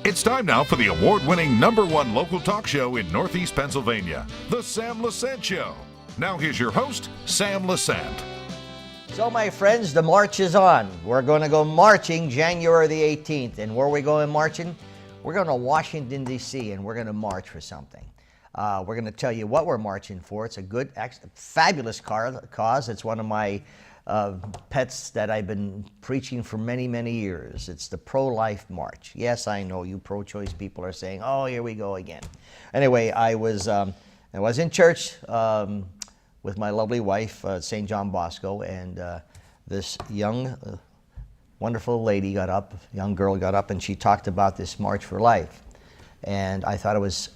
It's time now for the award-winning #1 local talk show in Northeast Pennsylvania, The Sam Lesante Show. Now here's your host, Sam Lesante. So my friends, the march is on. We're going to go marching January the 18th. And where are we going marching? We're going to Washington, D.C., and we're going to march for something. We're going to tell you what we're marching for. It's a good, fabulous cause. It's one of my pets that I've been preaching for many, many years. It's the pro-life march. Yes, I know you pro-choice people are saying, oh, here we go again. Anyway, I was in church with my lovely wife, St. John Bosco, and this young, wonderful lady got up, young girl got up, and she talked about this March for Life. And I thought it's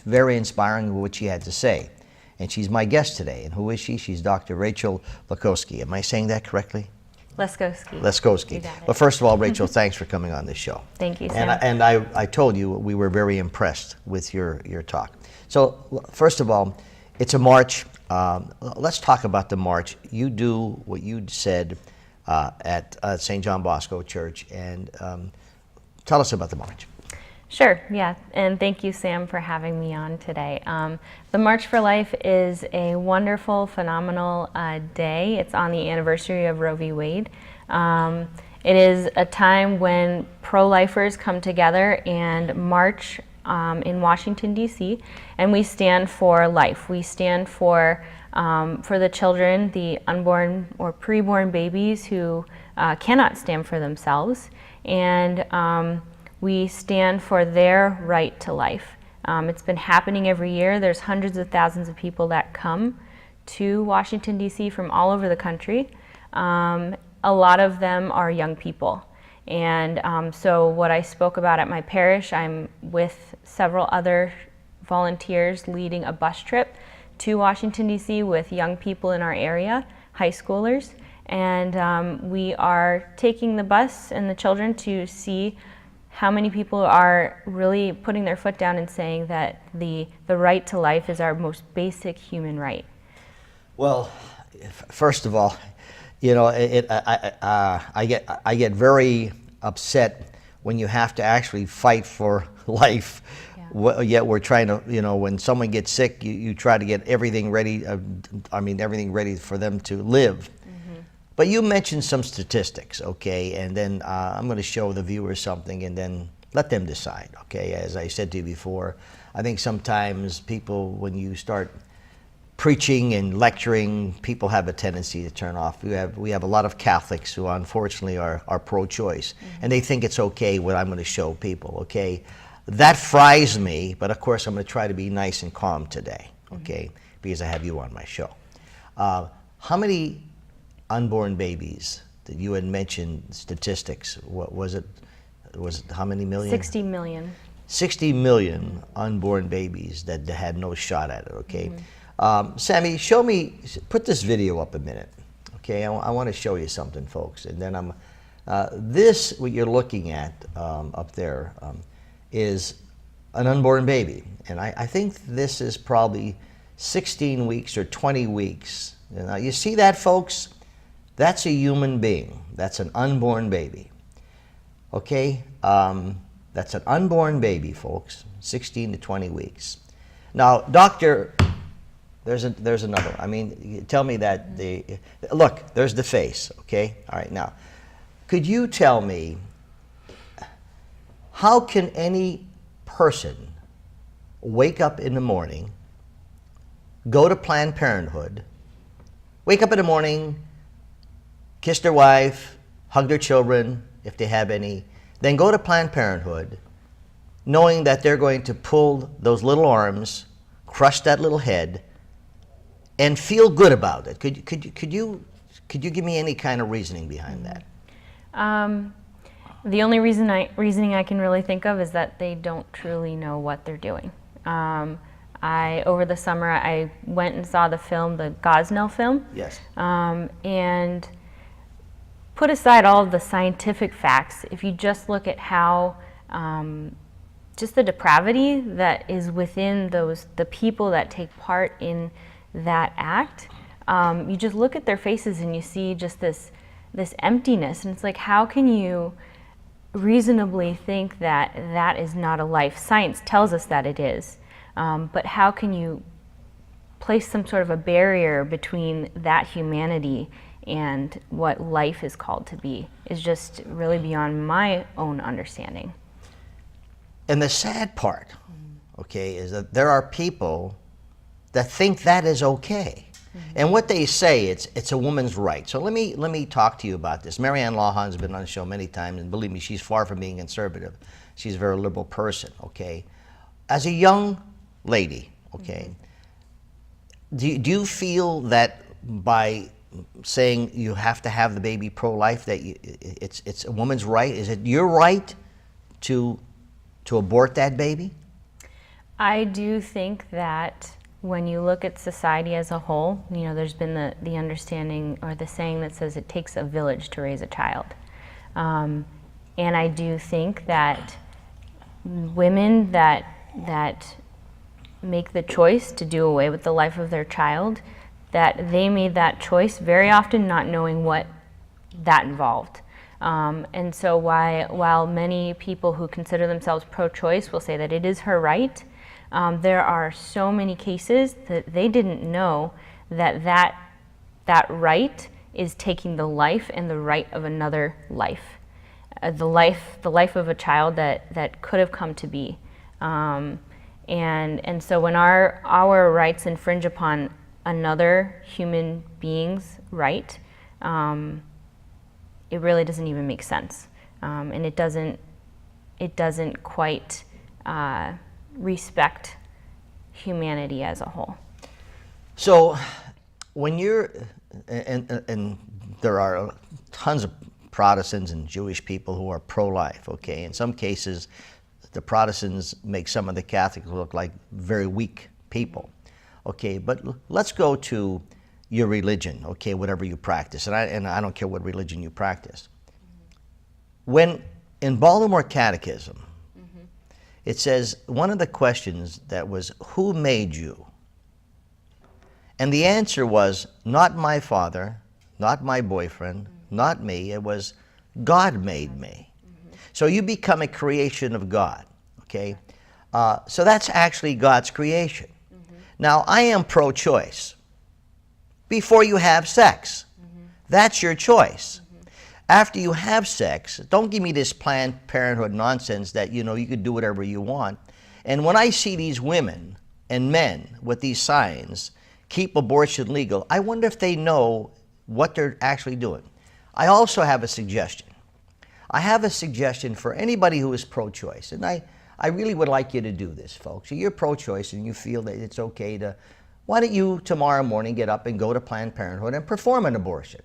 very inspiring what she had to say. And she's my guest today. And who is she? She's Dr. Rachel Bukowski. Am I saying that correctly? Leskosky. Leskosky. Well, first of all, Rachel, thanks for coming on this show. Thank you, Sam. And I told you we were very impressed with your talk. So first of all, it's a march. Let's talk about the march. You do what you said at St. John Bosco Church, and tell us about the march. Sure, yeah, and thank you, Sam, for having me on today. The March for Life is a wonderful, phenomenal day. It's on the anniversary of Roe v. Wade. It is a time when pro-lifers come together and march in Washington, D.C., and we stand for life. We stand for the children, the unborn or preborn babies who cannot stand for themselves, and we stand for their right to life. It's been happening every year. There's hundreds of thousands of people that come to Washington, D.C. from all over the country. A lot of them are young people. And so what I spoke about at my parish, I'm with several other volunteers leading a bus trip to Washington, D.C. with young people in our area, high schoolers. And we are taking the bus and the children to see how many people are really putting their foot down and saying that the right to life is our most basic human right. Well, first of all, you know, I get very upset when you have to actually fight for life. Yeah. Yet we're trying to, you know, when someone gets sick, you try to get everything ready. Everything ready for them to live. But you mentioned some statistics, okay, and then I'm going to show the viewers something and then let them decide, okay? As I said to you before, I think sometimes people, when you start preaching and lecturing, people have a tendency to turn off. We have a lot of Catholics who unfortunately are pro-choice, and they think it's okay what I'm going to show people, okay? That fries me, but of course I'm going to try to be nice and calm today, okay, because I have you on my show. How many unborn babies that you had mentioned statistics? What was it? Was it how many million? 60 million. 60 million unborn babies that had no shot at it, okay? Sammy, put this video up a minute, okay? I want to show you something, folks. And then this, what you're looking at up there, is an unborn baby. And I think this is probably 16 weeks or 20 weeks. Now, you see that, folks? That's a human being. That's an unborn baby. Okay? That's an unborn baby, folks. 16 to 20 weeks. Now, doctor, there's another. I mean, tell me that look, there's the face, okay? All right, now, could you tell me, how can any person wake up in the morning, go to Planned Parenthood, wake up in the morning, kiss their wife, hug their children, if they have any, then go to Planned Parenthood, knowing that they're going to pull those little arms, crush that little head, and feel good about it? Could you give me any kind of reasoning behind that? The only reasoning I can really think of is that they don't truly know what they're doing. Over the summer, I went and saw the film, the Gosnell film. Yes. And put aside all of the scientific facts, if you just look at how, just the depravity that is within the people that take part in that act, you just look at their faces and you see just this emptiness, and it's like, how can you reasonably think that that is not a life. Science tells us that it is, but how can you place some sort of a barrier between that humanity and what life is called to be is just really beyond my own understanding. And the sad part, okay, is that there are people that think that is okay. And what they say, it's a woman's right. So let me talk to you about this. Marianne Lawhon's been on the show many times, and believe me, she's far from being conservative. She's a very liberal person, okay? As a young lady, okay, do you feel that by saying you have to have the baby pro-life, that it's a woman's right? Is it your right to abort that baby? I do think that when you look at society as a whole, you know, there's been the understanding or the saying that says it takes a village to raise a child. And I do think that women that make the choice to do away with the life of their child, that they made that choice very often not knowing what that involved. And so while many people who consider themselves pro-choice will say that it is her right, there are so many cases that they didn't know that right is taking the life and the right of another life, the life of a child that could have come to be, and so when our rights infringe upon another human being's right, it really doesn't even make sense, and it doesn't quite respect humanity as a whole. So when you're, and there are tons of Protestants and Jewish people who are pro-life, okay? In some cases, the Protestants make some of the Catholics look like very weak people, okay? But let's go to your religion, okay, whatever you practice, and I don't care what religion you practice. When in Baltimore Catechism, it says, one of the questions that was, who made you? And the answer was, not my father, not my boyfriend, not me. It was, God made me. So you become a creation of God, okay? So that's actually God's creation. Now, I am pro-choice. Before you have sex, that's your choice. After you have sex, don't give me this Planned Parenthood nonsense that, you know, you could do whatever you want. And when I see these women and men with these signs, keep abortion legal, I wonder if they know what they're actually doing. I also have a suggestion. I have a suggestion for anybody who is pro-choice, and I really would like you to do this, folks. So you're pro-choice and you feel that it's okay to, why don't you tomorrow morning get up and go to Planned Parenthood and perform an abortion?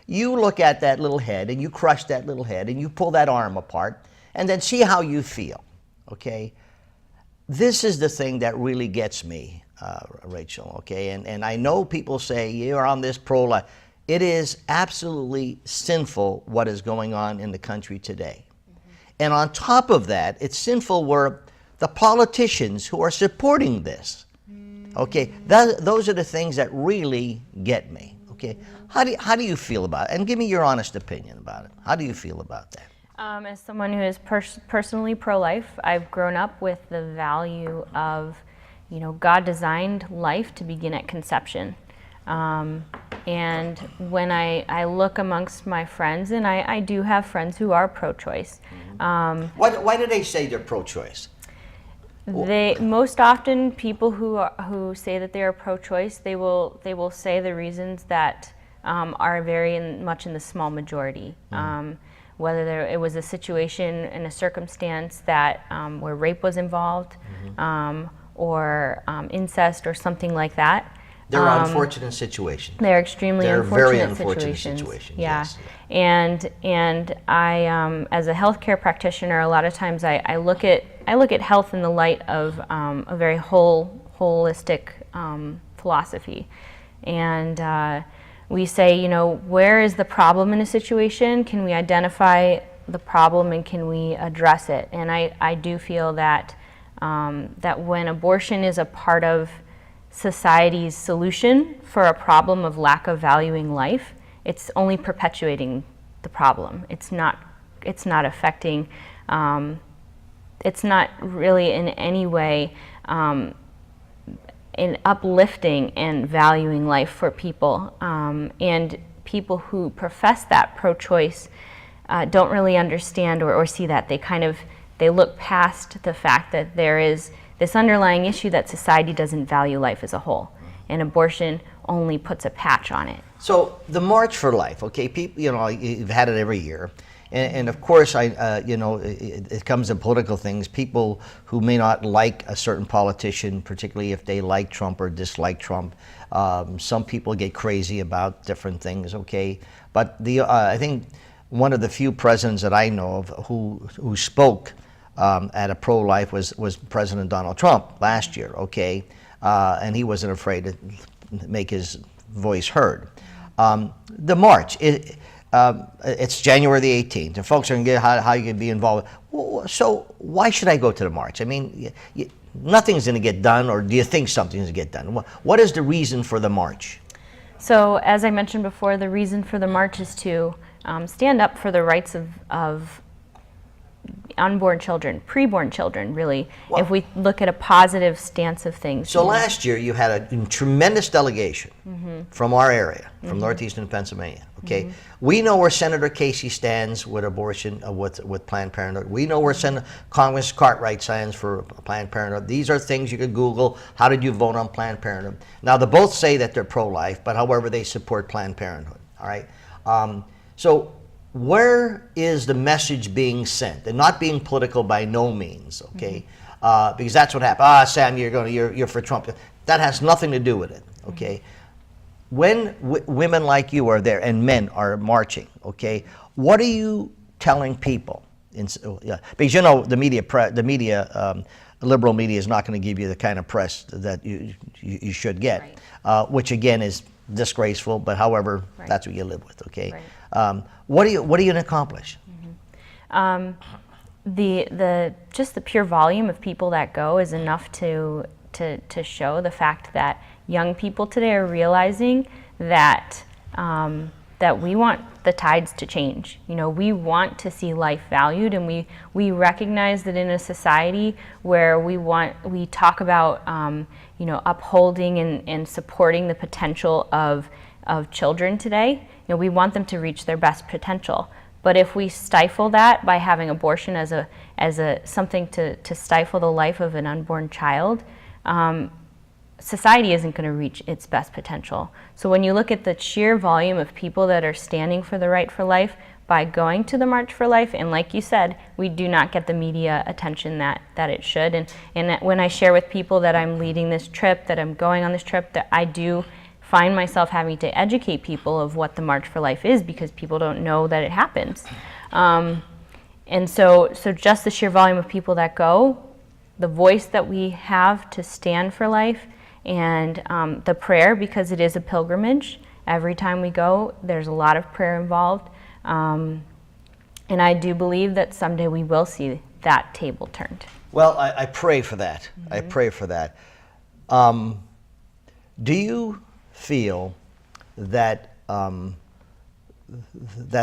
You look at that little head and you crush that little head and you pull that arm apart and then see how you feel, okay? This is the thing that really gets me, Rachel, okay? And I know people say, you're on this pro-life. It is absolutely sinful what is going on in the country today. And on top of that, it's sinful where the politicians who are supporting this, okay? Those are the things that really get me. Okay, how do you feel about it? And give me your honest opinion about it. How do you feel about that? As someone who is personally pro-life, I've grown up with the value of, you know, God designed life to begin at conception. And when I look amongst my friends, and I do have friends who are pro-choice. Why do they say they're pro-choice? Most often people who say that they are pro-choice, they will say the reasons that are very much in the small majority. Whether it was a situation and a circumstance that where rape was involved, or incest or something like that. They're unfortunate situations. They're extremely very unfortunate situations. Yeah. Yes. And I, as a healthcare practitioner, a lot of times I look at health in the light of a very holistic philosophy, and we say, you know, where is the problem in a situation? Can we identify the problem and can we address it? And I do feel that that when abortion is a part of society's solution for a problem of lack of valuing life, it's only perpetuating the problem. It's not it's not affecting, it's not really in any way in uplifting and valuing life for people. And people who profess that pro-choice don't really understand or see that. They look past the fact that there is this underlying issue that society doesn't value life as a whole, and abortion only puts a patch on it. So the March for Life, okay, people, you've had it every year. And of course, it comes to political things. People who may not like a certain politician, particularly if they like Trump or dislike Trump, some people get crazy about different things. Okay, but I think one of the few presidents that I know of who spoke at a pro-life was President Donald Trump last year. Okay, and he wasn't afraid to make his voice heard. The march. It's January the 18th, and folks are going to get how you can be involved. So why should I go to the march? I mean, nothing's going to get done, or do you think something's going to get done? What is the reason for the march? So as I mentioned before, the reason for the march is to stand up for the rights of unborn children, preborn children, really, well, if we look at a positive stance of things. So last year you had a tremendous delegation from our area, from northeastern Pennsylvania. Okay, we know where Senator Casey stands with abortion, with Planned Parenthood. We know where Congress Cartwright stands for Planned Parenthood. These are things you could Google. How did you vote on Planned Parenthood? Now they both say that they're pro-life, but however they support Planned Parenthood. All right, so where is the message being sent? And not being political by no means, okay? Because that's what happened. Sam, you're for Trump. That has nothing to do with it, okay? When women like you are there and men are marching, okay, what are you telling people? Because the media, liberal media is not going to give you the kind of press that you should get, right. Which again is disgraceful. But however, right. That's what you live with, okay? Right. What are you going to accomplish? Just the pure volume of people that go is enough to show the fact that young people today are realizing that that we want the tides to change. We want to see life valued, and we recognize that in a society where we talk about upholding and supporting the potential of children today. We want them to reach their best potential. But if we stifle that by having abortion as a something to stifle the life of an unborn child, society isn't going to reach its best potential. So when you look at the sheer volume of people that are standing for the right for life by going to the March for Life, and like you said, we do not get the media attention that it should. And when I share with people that I'm leading this trip, that I'm going on this trip, that I do find myself having to educate people of what the March for Life is, because people don't know that it happens. And so just the sheer volume of people that go, the voice that we have to stand for life, and the prayer, because it is a pilgrimage. Every time we go, there's a lot of prayer involved. And I do believe that someday we will see that table turned. Well, I pray for that. I pray for that. Do you feel that that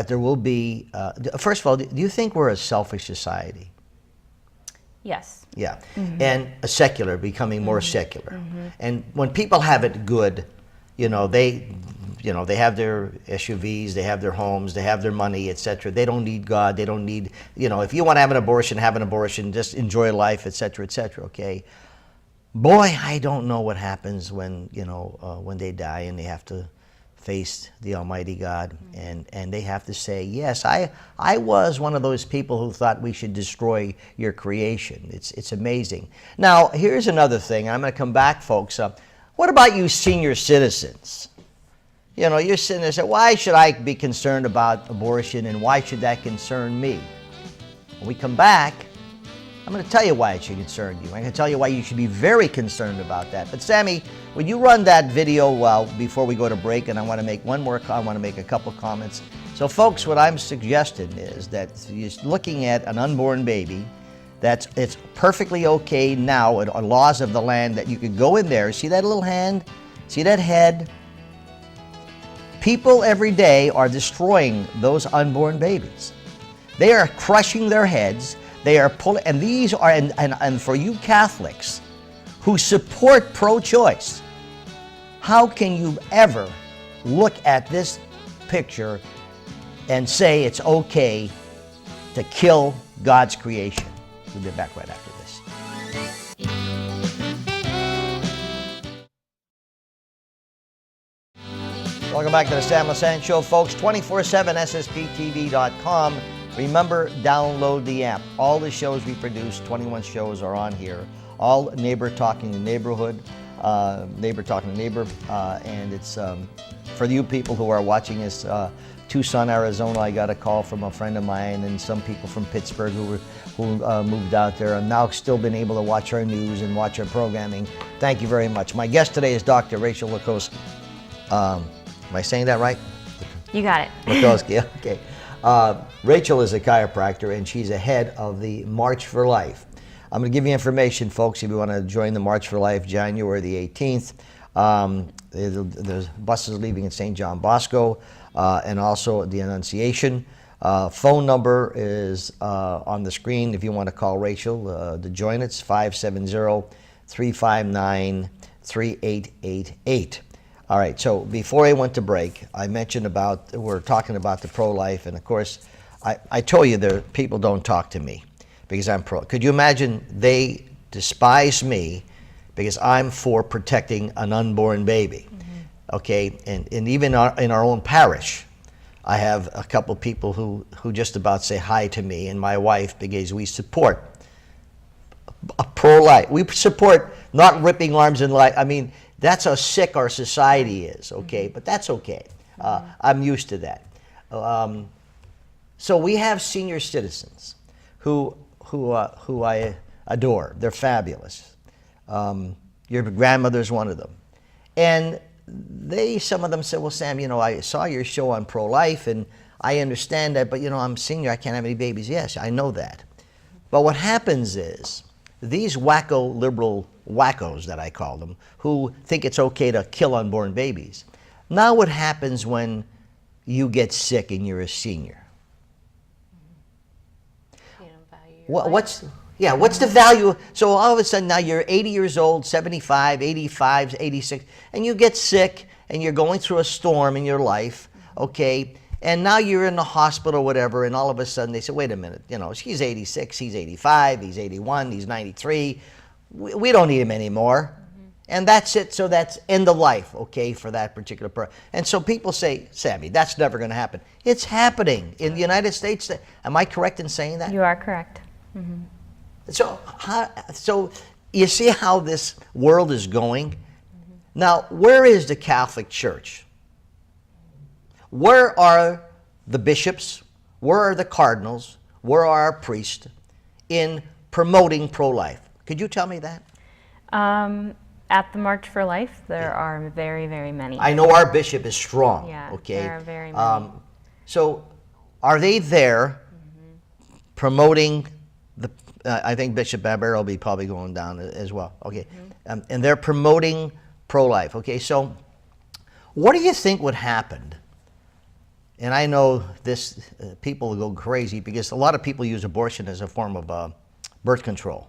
there will be, first of all, do you think we're a selfish society? Yes. Yeah, and a secular, becoming more secular. And when people have it good, they have their SUVs, they have their homes, they have their money, etc. They don't need God. They don't need, if you want to have an abortion, just enjoy life, etc., etc. Okay. Boy, I don't know what happens when when they die and they have to face the Almighty God, and they have to say, yes, I was one of those people who thought we should destroy your creation. It's amazing. Now, here's another thing. I'm going to come back, folks. What about you senior citizens? You're sitting there and say, why should I be concerned about abortion, and why should that concern me? When we come back, I'm going to tell you why it should concern you. I'm going to tell you why you should be very concerned about that. But Sammy, would you run that video before we go to break? And I want to make I want to make a couple comments. So folks, what I'm suggesting is that you're looking at an unborn baby. It's perfectly okay now on laws of the land that you could go in there, see that little hand, see that head. People every day are destroying those unborn babies. They are crushing their heads. They are pulling, and these are, and for you Catholics who support pro-choice, how can you ever look at this picture and say it's okay to kill God's creation? We'll be back right after this. Welcome back to the Sam Lesante Show, folks. 24/7 SSPTV.com. Remember, download the app. All the shows we produce, 21 shows, are on here. All Neighbor Talking the Neighborhood, Neighbor Talking the Neighbor, and it's for you people who are watching this. Tucson, Arizona, I got a call from a friend of mine, and some people from Pittsburgh who moved out there and now still been able to watch our news and watch our programming. Thank you very much. My guest today is Dr. Rachel Leskosky. Am I saying that right? You got it. Mikowski, okay. Rachel is a chiropractor, and she's ahead of the March for Life. I'm going to give you information, folks, if you want to join the March for Life, January the 18th. There's buses leaving in St. John Bosco and also the Annunciation. Phone number is on the screen if you want to call Rachel to join. It's 570-359-3888. All right, so before I went to break, I mentioned we're talking about the pro-life, and of course, I told you people don't talk to me because I'm pro. Could you imagine they despise me because I'm for protecting an unborn baby? Mm-hmm. Okay, and even in our own parish, I have a couple people who just about say hi to me and my wife because we support a pro-life. We support not ripping arms and life. I mean, that's how sick our society is, okay? But that's okay. I'm used to that. So we have senior citizens who I adore. They're fabulous. Your grandmother's one of them. And some of them said, well, Sam, I saw your show on pro-life, and I understand that, but, I'm senior. I can't have any babies. Yes, I know that. But what happens is these wacko liberal wackos that I call them, who think it's okay to kill unborn babies. Now what happens when you get sick and you're a senior? You don't value your life. What's the value? So all of a sudden now you're 80 years old, 75, 85, 86, and you get sick and you're going through a storm in your life, okay? And now you're in the hospital or whatever, and all of a sudden they say, wait a minute, she's 86, he's 85, he's 81, he's 93. We don't need him anymore. Mm-hmm. And that's it. So that's end of life, okay, for that particular person. And so people say, Sammy, that's never going to happen. It's happening in the United States. Am I correct in saying that? You are correct. Mm-hmm. So you see how this world is going? Mm-hmm. Now, where is the Catholic Church? Where are the bishops? Where are the cardinals? Where are our priests in promoting pro-life? Could you tell me that? At the March for Life, there are very, very many. I know our bishop is strong. Yeah, okay. there are very many. So, are they there promoting the? I think Bishop Barbera will be probably going down as well. Okay, and they're promoting pro-life. Okay, so what do you think would happen? And I know this, people will go crazy because a lot of people use abortion as a form of birth control.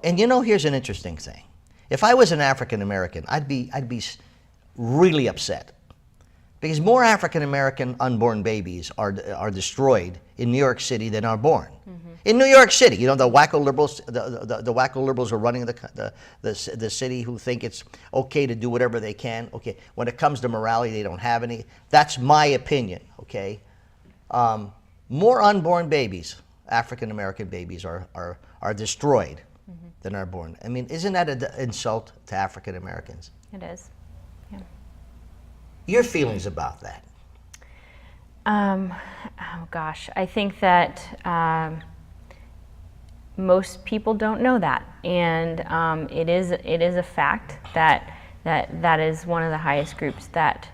And here's an interesting thing. If I was an African American, I'd be really upset because more African American unborn babies are destroyed in New York City than are born. Mm-hmm. In New York City, the wacko liberals, the wacko liberals are running the city, who think it's okay to do whatever they can. Okay, when it comes to morality, they don't have any. That's my opinion. Okay, more unborn babies, African American babies, are destroyed than are born. I mean, isn't that an insult to African Americans? It is. Yeah. Your feelings about that? Oh gosh, I think that most people don't know that, and it is a fact that is one of the highest groups that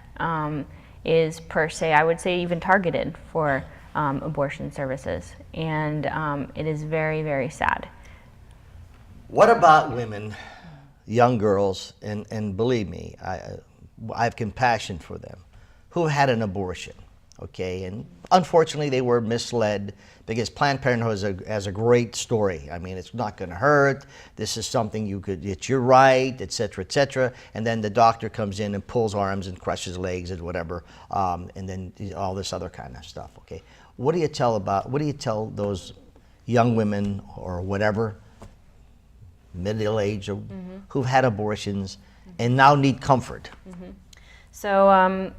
is, per se, I would say, even targeted for abortion services, and it is very, very sad. What about women, young girls, and believe me, I have compassion for them, who had an abortion? okay? And unfortunately, they were misled because Planned Parenthood has a great story. I mean, it's not going to hurt. This is something it's your right, et cetera, and then the doctor comes in and pulls arms and crushes legs and whatever, and then all this other kind of stuff, okay? What do you tell those young women or whatever, middle age, or who've had abortions and now need comfort? So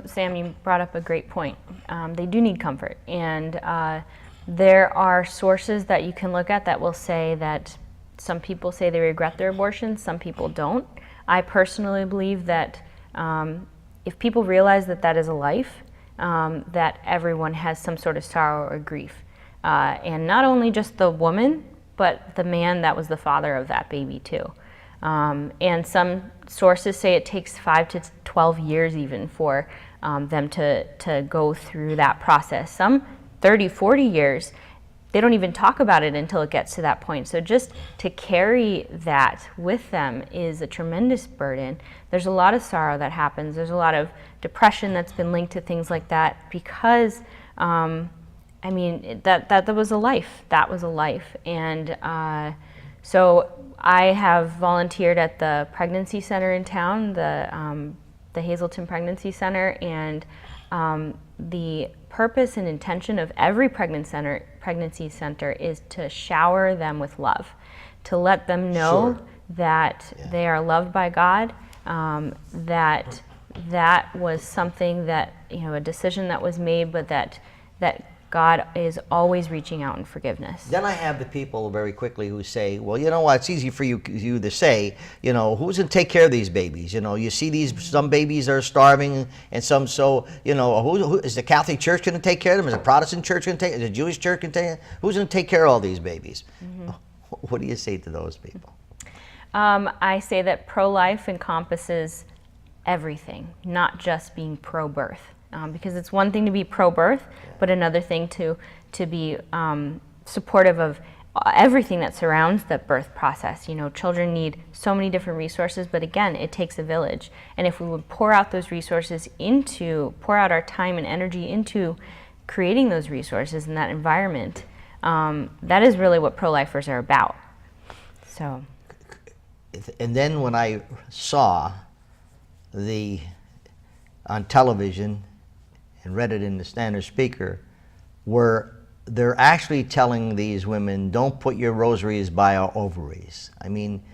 Sam, you brought up a great point. They do need comfort, and there are sources that you can look at that will say that some people say they regret their abortions, some people don't. I personally believe that if people realize that that is a life, that everyone has some sort of sorrow or grief. And not only just the woman, but the man that was the father of that baby too. And some sources say it takes 5 to 12 years even for them to go through that process. Some 30, 40 years, they don't even talk about it until it gets to that point. So just to carry that with them is a tremendous burden. There's a lot of sorrow that happens. There's a lot of depression that's been linked to things like that because, that was a life. That was a life. And so I have volunteered at the pregnancy center in town, the Hazelton Pregnancy Center, and the purpose and intention of every pregnancy center is to shower them with love, to let them know that they are loved by God, that was something that, a decision that was made, but that God is always reaching out in forgiveness. Then I have the people very quickly who say, well, you know what, it's easy for you to say, who's going to take care of these babies? You see some babies are starving and some, so, who is the Catholic Church going to take care of them? Is the Protestant Church going to take, is the Jewish Church going to take, who's going to take care of all these babies? What do you say to those people? I say that pro-life encompasses everything, not just being pro-birth. Because it's one thing to be pro-birth, but another thing to be supportive of everything that surrounds the birth process. Children need so many different resources, but again, it takes a village. And if we would pour out those resources pour out our time and energy into creating those resources in that environment, that is really what pro-lifers are about. So. And then when I saw on television and read it in the Standard Speaker, where they're actually telling these women, don't put your rosaries by our ovaries. I mean,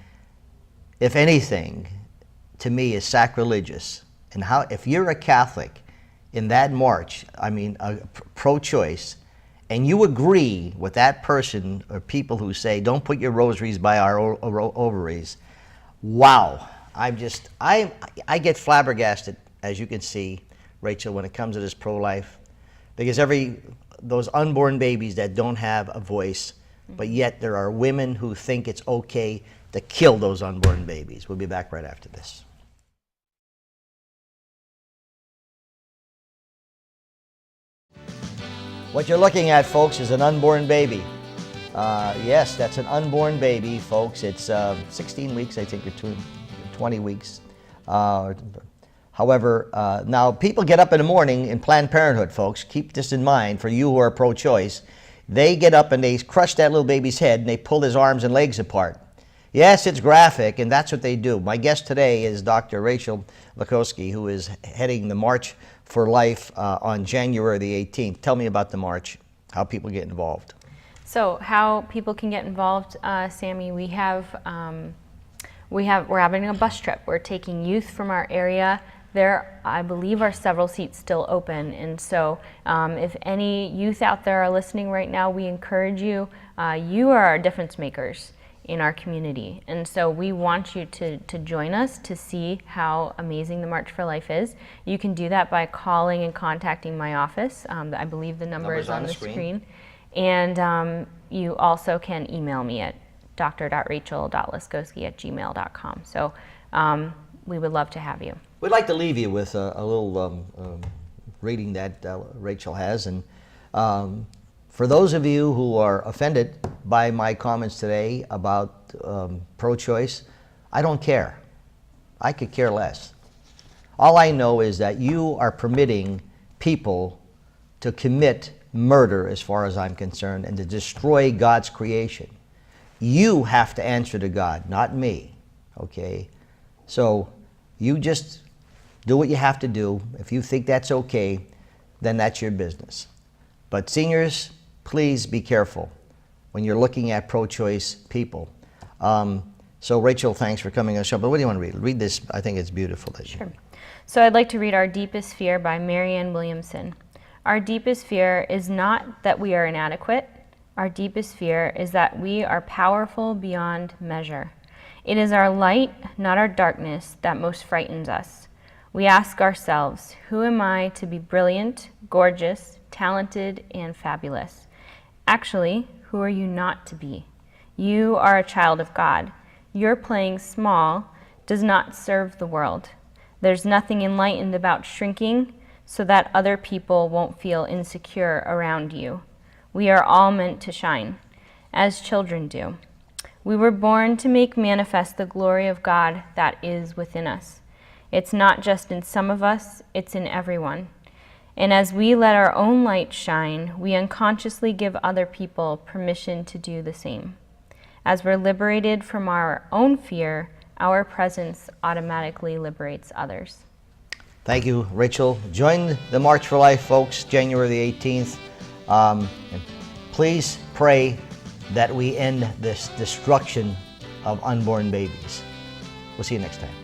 if anything, to me, is sacrilegious. And if you're a Catholic in that march, pro-choice, and you agree with that person or people who say, don't put your rosaries by our ovaries, wow. I get flabbergasted, as you can see, Rachel, when it comes to this pro-life, because those unborn babies that don't have a voice, but yet there are women who think it's okay to kill those unborn babies. We'll be back right after this. What you're looking at, folks, is an unborn baby. Yes, that's an unborn baby, folks. It's 16 weeks, I think, or 20 weeks. However, now people get up in the morning in Planned Parenthood, folks. Keep this in mind for you who are pro-choice. They get up and they crush that little baby's head and they pull his arms and legs apart. Yes, it's graphic, and that's what they do. My guest today is Dr. Rachel Bukowski, who is heading the March for Life on January the 18th. Tell me about the march, how people get involved. So how people can get involved, Sammy, we're having a bus trip. We're taking youth from our area. There, I believe, are several seats still open, and so if any youth out there are listening right now, we encourage you. You are our difference makers in our community, and so we want you to join us to see how amazing the March for Life is. You can do that by calling and contacting my office. I believe the number is on the screen. And you also can email me at dr.rachel.leskosky@gmail.com. So we would love to have you. We'd like to leave you with a little reading that Rachel has. And for those of you who are offended by my comments today about pro-choice, I don't care. I could care less. All I know is that you are permitting people to commit murder, as far as I'm concerned, and to destroy God's creation. You have to answer to God, not me, okay? So you just do what you have to do. If you think that's okay, then that's your business. But seniors, please be careful when you're looking at pro-choice people. So Rachel, thanks for coming on the show. But what do you want to read? Read this. I think it's beautiful. Sure. So I'd like to read Our Deepest Fear by Marianne Williamson. Our deepest fear is not that we are inadequate. Our deepest fear is that we are powerful beyond measure. It is our light, not our darkness, that most frightens us. We ask ourselves, who am I to be brilliant, gorgeous, talented, and fabulous? Actually, who are you not to be? You are a child of God. Your playing small does not serve the world. There's nothing enlightened about shrinking so that other people won't feel insecure around you. We are all meant to shine, as children do. We were born to make manifest the glory of God that is within us. It's not just in some of us, it's in everyone. And as we let our own light shine, we unconsciously give other people permission to do the same. As we're liberated from our own fear, our presence automatically liberates others. Thank you, Rachel. Join the March for Life, folks, January the 18th. And please pray that we end this destruction of unborn babies. We'll see you next time.